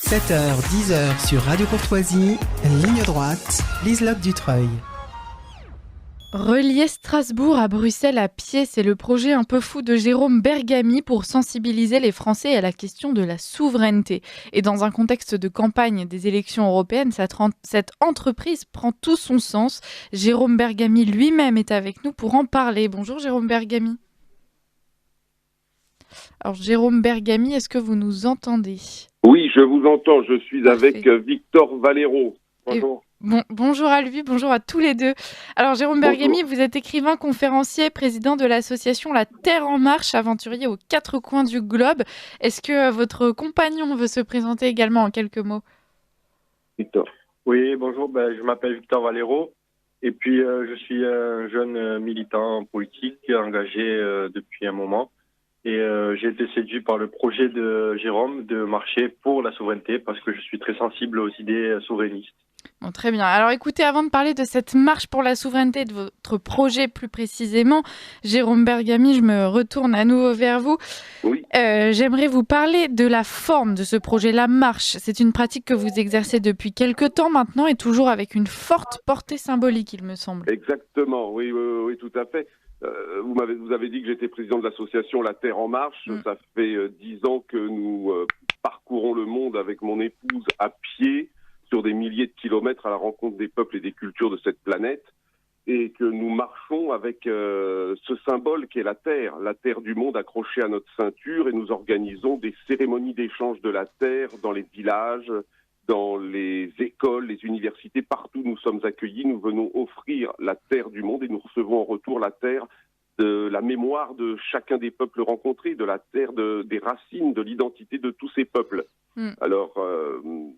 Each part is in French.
7h, 10h sur Radio Courtoisie, ligne droite, Liselotte Dutreuil. Relier Strasbourg à Bruxelles à pied, c'est le projet un peu fou de Jérôme Bergamy pour sensibiliser les Français à la question de la souveraineté. Et dans un contexte de campagne des élections européennes, cette entreprise prend tout son sens. Jérôme Bergamy lui-même est avec nous pour en parler. Bonjour Jérôme Bergamy. Alors Jérôme Bergamy, est-ce que vous nous entendez ? Oui, je vous entends. Je suis Parfait. avec Victor Valero. Bonjour. Bonjour à lui, bonjour à tous les deux. Alors Jérôme Bergamy, vous êtes écrivain, conférencier, président de l'association La Terre en Marche, aventurier aux quatre coins du globe. Est-ce que votre compagnon veut se présenter également en quelques mots ? Victor. Oui, bonjour, je m'appelle Victor Valero et puis je suis un jeune militant politique engagé depuis un moment et j'ai été séduit par le projet de Jérôme de marcher pour la souveraineté parce que je suis très sensible aux idées souverainistes. Bon, très bien. Alors écoutez, avant de parler de cette marche pour la souveraineté, de votre projet plus précisément, Jérôme Bergamy, je me retourne à nouveau vers vous. Oui. J'aimerais vous parler de la forme de ce projet, la marche. C'est une pratique que vous exercez depuis quelques temps maintenant et toujours avec une forte portée symbolique, il me semble. Exactement, oui, tout à fait. Vous avez dit que j'étais président de l'association La Terre en Marche. Ça fait 10 ans que nous parcourons le monde avec mon épouse à pied, sur des milliers de kilomètres à la rencontre des peuples et des cultures de cette planète, et que nous marchons avec ce symbole qui est la terre du monde accrochée à notre ceinture, et nous organisons des cérémonies d'échange de la terre dans les villages, dans les écoles, les universités, partout nous sommes accueillis. Nous venons offrir la terre du monde et nous recevons en retour la terre de la mémoire de chacun des peuples rencontrés, de la terre des racines, de l'identité de tous ces peuples. Alors,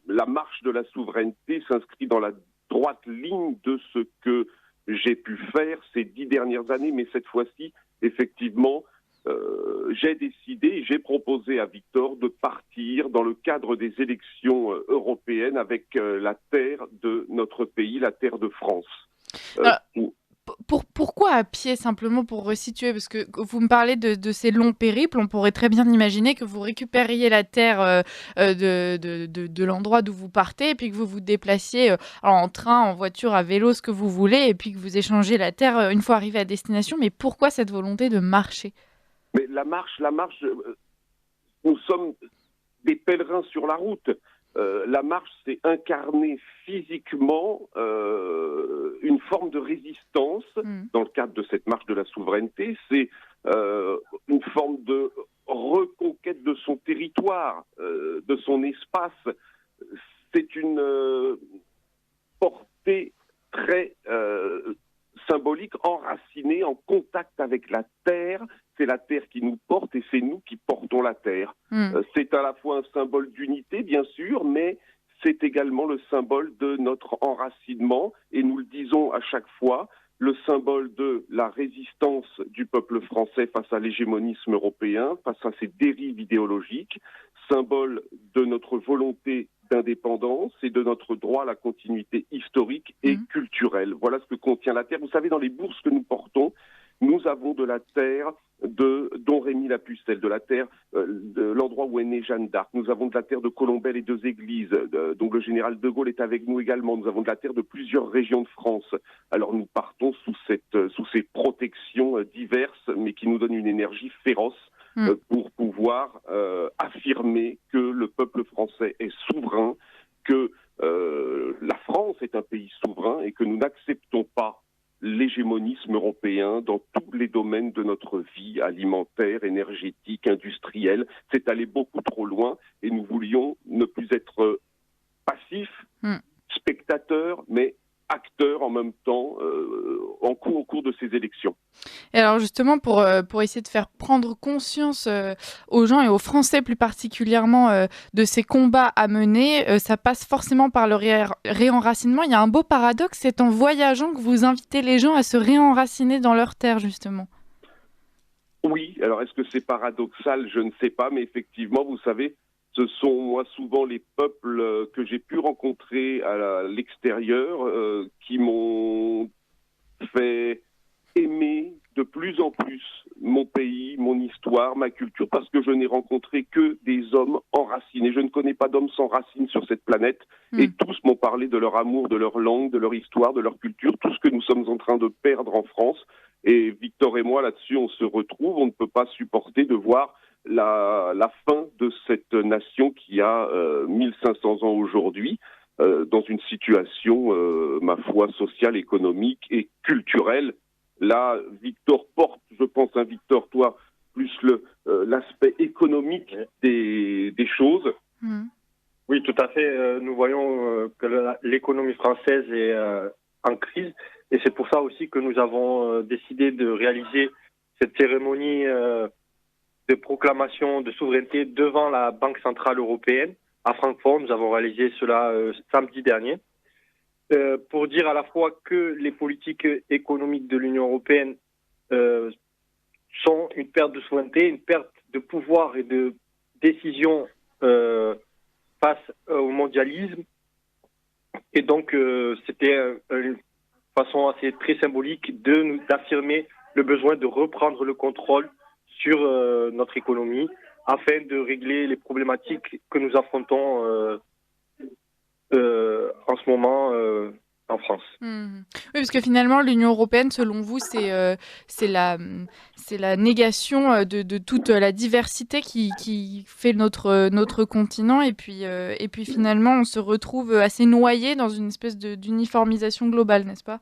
la marche de la souveraineté s'inscrit dans la droite ligne de ce que j'ai pu faire ces 10 dernières années, mais cette fois-ci, effectivement, j'ai proposé à Victor de partir dans le cadre des élections européennes avec la terre de notre pays, la terre de France. Pourquoi à pied, simplement pour resituer ? Parce que vous me parlez de ces longs périples, on pourrait très bien imaginer que vous récupériez la terre de l'endroit d'où vous partez et puis que vous vous déplaciez en train, en voiture, à vélo, ce que vous voulez, et puis que vous échangez la terre une fois arrivé à destination. Mais pourquoi cette volonté de marcher ? Mais la marche, nous sommes des pèlerins sur la route. La marche, c'est incarner physiquement une forme de résistance dans le cadre de cette marche de la souveraineté. C'est une forme de reconquête de son territoire, de son espace. C'est une portée très symbolique, enracinée, en contact avec la terre. C'est la terre qui nous porte et c'est nous qui portons la terre. C'est à la fois un symbole d'unité, bien sûr, mais c'est également le symbole de notre enracinement, et nous le disons à chaque fois, le symbole de la résistance du peuple français face à l'hégémonisme européen, face à ses dérives idéologiques, symbole de notre volonté d'indépendance et de notre droit à la continuité historique et culturelle. Voilà ce que contient la terre. Vous savez, dans les bourses que nous portons, nous avons de la terre de Don Rémy la Pucelle, de la terre de l'endroit où est née Jeanne d'Arc. Nous avons de la terre de Colombelles et 2 églises, donc le général de Gaulle est avec nous également. Nous avons de la terre de plusieurs régions de France. Alors nous partons sous ces protections diverses, mais qui nous donnent une énergie féroce pour pouvoir affirmer que le peuple français est souverain, que la France est un pays souverain et que nous n'acceptons pas l'hégémonisme européen dans tous les domaines de notre vie, alimentaire, énergétique, industrielle. C'est aller beaucoup trop loin et nous voulions ne plus être passifs, spectateurs, mais acteurs en même temps au cours de ces élections. Et alors justement, pour essayer de faire prendre conscience aux gens et aux Français plus particulièrement de ces combats à mener, ça passe forcément par le réenracinement. Il y a un beau paradoxe, c'est en voyageant que vous invitez les gens à se réenraciner dans leur terre, justement. Oui, alors est-ce que c'est paradoxal ? Je ne sais pas, mais effectivement, vous savez, ce sont moi souvent les peuples que j'ai pu rencontrer à l'extérieur qui m'ont fait aimer de plus en plus mon pays, mon histoire, ma culture, parce que je n'ai rencontré que des hommes enracinés. Je ne connais pas d'hommes sans racines sur cette planète, et tous m'ont parlé de leur amour, de leur langue, de leur histoire, de leur culture, tout ce que nous sommes en train de perdre en France. Et Victor et moi, là-dessus, on se retrouve. On ne peut pas supporter de voir la fin de cette nation qui a 1500 ans aujourd'hui, dans une situation, ma foi, sociale, économique et culturelle. Là, Victor porte, je pense, Victor, toi, plus l'aspect économique des choses. Oui, tout à fait. Nous voyons que l'économie française est en crise, et c'est pour ça aussi que nous avons décidé de réaliser cette cérémonie de proclamation de souveraineté devant la Banque centrale européenne à Francfort. Nous avons réalisé cela samedi dernier. Pour dire à la fois que les politiques économiques de l'Union européenne sont une perte de souveraineté, une perte de pouvoir et de décision face au mondialisme. Et donc, c'était une façon assez très symbolique d'affirmer le besoin de reprendre le contrôle sur notre économie afin de régler les problématiques que nous affrontons en ce moment en France. Oui, parce que finalement, l'Union européenne, selon vous, c'est la négation de toute la diversité qui fait notre continent. Et puis finalement, on se retrouve assez noyé dans une espèce d'uniformisation globale, n'est-ce pas?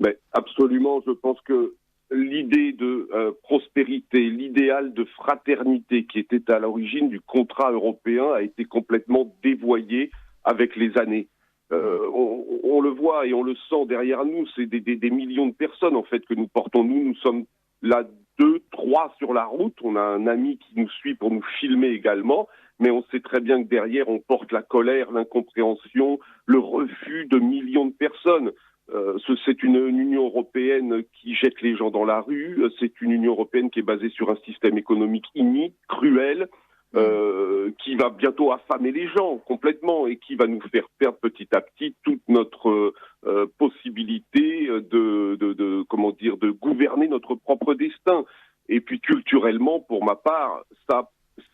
Mais absolument, je pense que l'idée de prospérité, l'idéal de fraternité qui était à l'origine du contrat européen a été complètement dévoyé avec les années. On le voit et on le sent derrière nous, c'est des millions de personnes en fait que nous portons. Nous sommes là 2, 3 sur la route, on a un ami qui nous suit pour nous filmer également, mais on sait très bien que derrière on porte la colère, l'incompréhension, le refus de millions de personnes. C'est une Union européenne qui jette les gens dans la rue, c'est une Union européenne qui est basée sur un système économique inique, cruel, qui va bientôt affamer les gens complètement et qui va nous faire perdre petit à petit toute notre possibilité de gouverner notre propre destin. Et puis culturellement, pour ma part, ça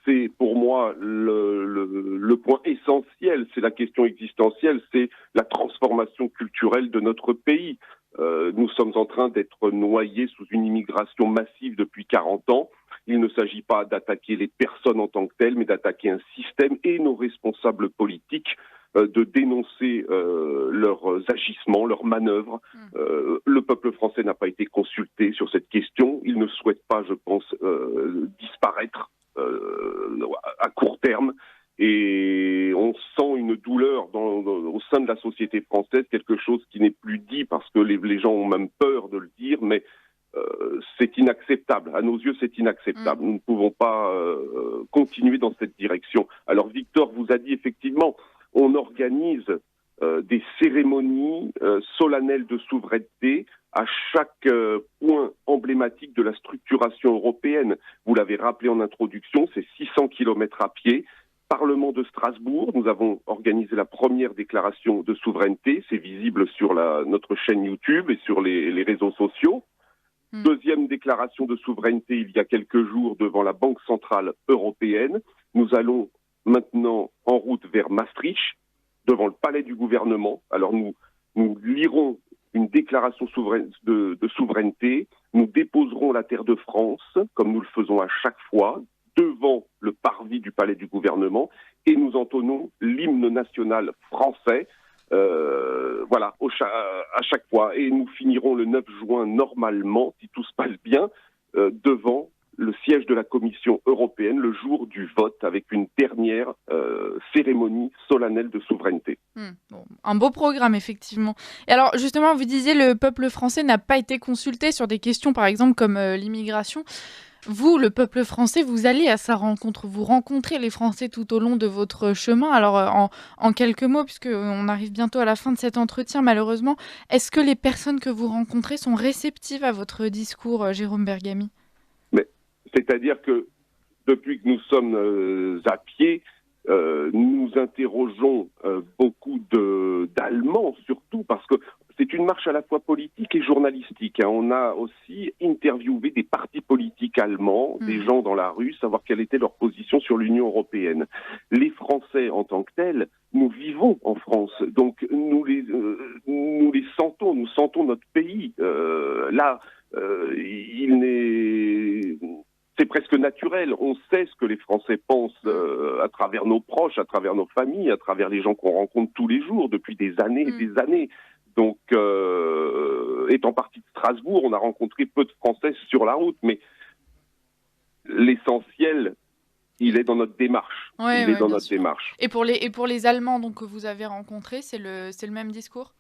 c'est pour moi le point essentiel, c'est la question existentielle, c'est la transformation culturelle de notre pays. Nous sommes en train d'être noyés sous une immigration massive depuis 40 ans. Il ne s'agit pas d'attaquer les personnes en tant que telles, mais d'attaquer un système et nos responsables politiques, de dénoncer leurs agissements, leurs manœuvres. Le peuple français n'a pas été consulté sur cette question. Il ne souhaite pas, je pense, disparaître à court terme. Et on sent une douleur au sein de la société française, quelque chose qui n'est plus dit parce que les gens ont même peur de le dire, mais c'est inacceptable. À nos yeux, c'est inacceptable. Nous ne pouvons pas continuer dans cette direction. Alors Victor vous a dit effectivement, on organise des cérémonies solennelles de souveraineté à chaque point emblématique de la structuration européenne. Vous l'avez rappelé en introduction, c'est 600 km à pied. Parlement de Strasbourg, nous avons organisé la première déclaration de souveraineté, c'est visible sur notre chaîne YouTube et sur les réseaux sociaux. Deuxième déclaration de souveraineté il y a quelques jours devant la Banque centrale européenne. Nous allons maintenant en route vers Maastricht, devant le palais du gouvernement. Alors nous lirons une déclaration de souveraineté, nous déposerons la terre de France, comme nous le faisons à chaque fois, devant le parvis du palais du gouvernement, et nous entonnons l'hymne national français, voilà, à chaque fois. Et nous finirons le 9 juin normalement, si tout se passe bien, devant le siège de la Commission européenne le jour du vote, avec une dernière cérémonie solennelle de souveraineté. Bon, un beau programme, effectivement. Et alors, justement, vous disiez le peuple français n'a pas été consulté sur des questions, par exemple, comme l'immigration. Vous, le peuple français, vous allez à sa rencontre, vous rencontrez les Français tout au long de votre chemin. Alors, en quelques mots, puisqu'on arrive bientôt à la fin de cet entretien, malheureusement, est-ce que les personnes que vous rencontrez sont réceptives à votre discours, Jérôme Bergamy ? C'est-à-dire que depuis que nous sommes à pied, nous interrogeons beaucoup d'Allemands, surtout parce que c'est c'est une marche à la fois politique et journalistique. On a aussi interviewé des partis politiques allemands, des gens dans la rue, savoir quelle était leur position sur l'Union européenne. Les Français en tant que tels, nous vivons en France, donc nous les sentons, nous sentons notre pays. C'est presque naturel. On sait ce que les Français pensent à travers nos proches, à travers nos familles, à travers les gens qu'on rencontre tous les jours depuis des années et des années. Donc, étant parti de Strasbourg, on a rencontré peu de Français sur la route, mais l'essentiel, il est dans notre démarche. Démarche. Et pour les Allemands donc, que vous avez rencontrés, c'est le même discours ?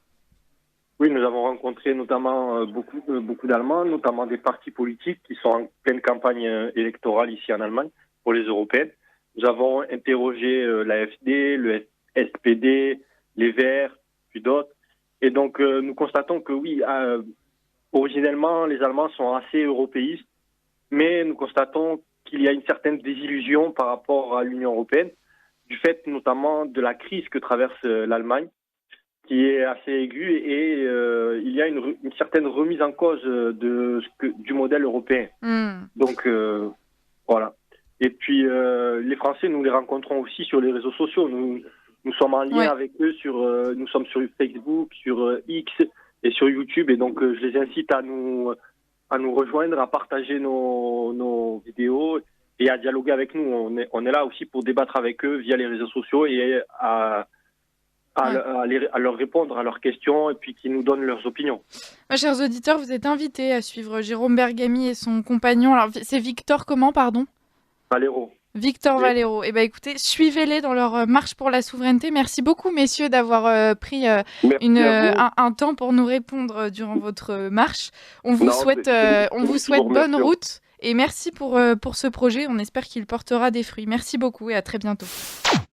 Oui, nous avons rencontré notamment beaucoup d'Allemands, notamment des partis politiques qui sont en pleine campagne électorale ici en Allemagne pour les européennes. Nous avons interrogé l'AfD, le SPD, les Verts, puis d'autres. Et donc, nous constatons que oui, originellement, les Allemands sont assez européistes, mais nous constatons qu'il y a une certaine désillusion par rapport à l'Union européenne, du fait notamment de la crise que traverse l'Allemagne, qui est assez aiguë, et il y a une certaine remise en cause du modèle européen. Donc, voilà. Et puis, les Français, nous les rencontrons aussi sur les réseaux sociaux. Nous sommes en lien avec eux, nous sommes sur Facebook, sur X et sur YouTube. Et donc, je les incite à nous rejoindre, à partager nos vidéos et à dialoguer avec nous. On est là aussi pour débattre avec eux via les réseaux sociaux et à leur répondre à leurs questions et puis qu'ils nous donnent leurs opinions. Chers auditeurs, vous êtes invités à suivre Jérôme Bergamy et son compagnon. Alors, c'est Victor comment, pardon ? Valero. Victor Valero. Eh bien, écoutez, suivez-les dans leur marche pour la souveraineté. Merci beaucoup, messieurs, d'avoir pris un temps pour nous répondre durant votre marche. On vous souhaite bonne route et merci pour ce projet. On espère qu'il portera des fruits. Merci beaucoup et à très bientôt.